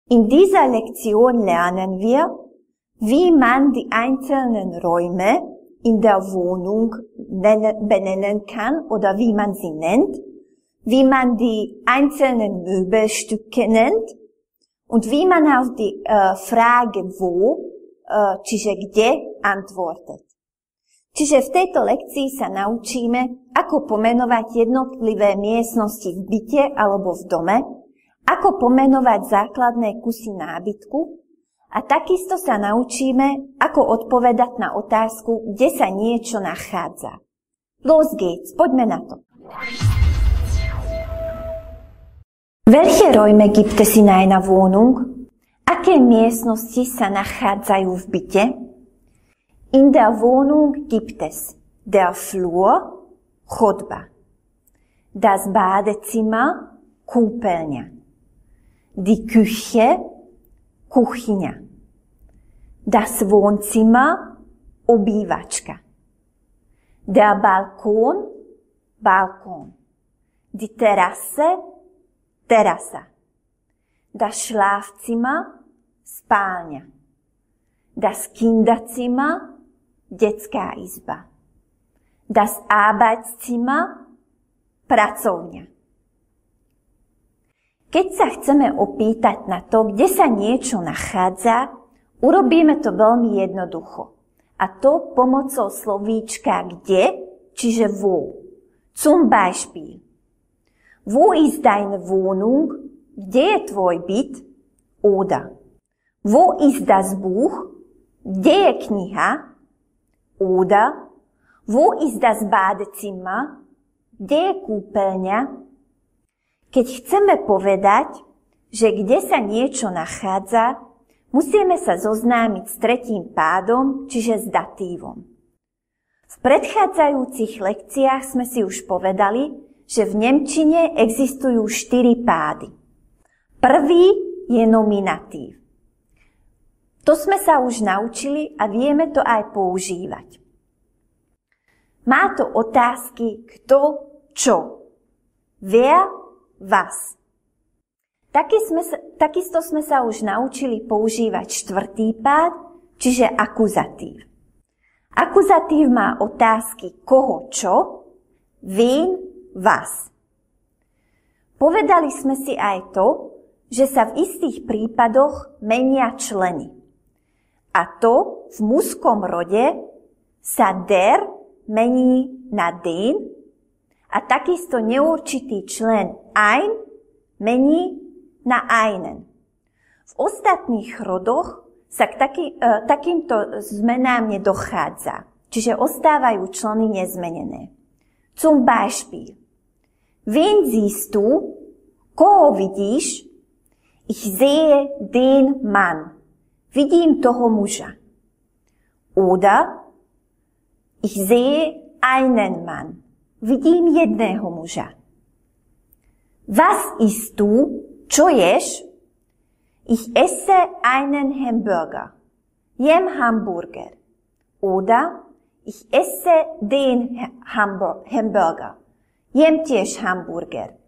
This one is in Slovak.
In dieser Lektion lernen wir, wie man die einzelnen Räume in der Wohnung benennen kann oder wie man sie nennt, wie man die einzelnen Möbelstücke nennt und wie man auf die Frage wo, čiže kde, antwortet. Čiže v tejto lekcii sa naučíme, ako pomenovať jednotlivé miestnosti v byte alebo v dome, ako pomenovať základné kusy nábytku a takisto sa naučíme, ako odpovedať na otázku, kde sa niečo nachádza. Los geht's, poďme na to. Welche Räume gibt es in einer Wohnung? Aké miestnosti sa nachádzajú v byte? In der Wohnung gibt es der Flur, chodba, das Badezimmer, kúpeľňa, die Küche, kuchyňa, das Wohnzimmer, obývačka, der Balkon, balkón, die Terrasse, terasa, das Schlafzimmer, spálňa, das Kinderzimmer, detská izba, das Arbeitszimmer, pracovňa. Keď sa chceme opýtať na to, kde sa niečo nachádza, urobíme to veľmi jednoducho. A to pomocou slovíčka kde, čiže wo. Zum Beispiel. Wo ist deine Wohnung? Kde je tvoj byt? Oder. Wo ist das Buch? Kde je kniha? Oder. Wo ist das Badezimmer? Kde je kúpeľňa? Keď chceme povedať, že kde sa niečo nachádza, musíme sa zoznámiť s tretím pádom, čiže s datívom. V predchádzajúcich lekciách sme si už povedali, že v nemčine existujú 4 pády. Prvý je nominatív. To sme sa už naučili a vieme to aj používať. Má to otázky kto, čo. Wer, was. Takisto sme sa už naučili používať 4. pád, čiže akuzatív. Akuzatív má otázky koho, čo, wen, was. Povedali sme si aj to, že sa v istých prípadoch menia členy. A to v mužskom rode sa der mení na den a takisto neurčitý člen ein mení na einen. V ostatných rodoch sa k takýmto zmenám nedochádza, čiže ostávajú členy nezmenené. Zum Beispiel. Wen siehst du? Koho vidíš? Ich sehe den Mann. Vidím toho muža. Oder ich sehe einen Mann. Vidím jedného muža. Was isst du? Čo ješ? Ich esse einen Hamburger. Jem Hamburger. Oder ich esse den Hamburger. Jem tiež hamburger.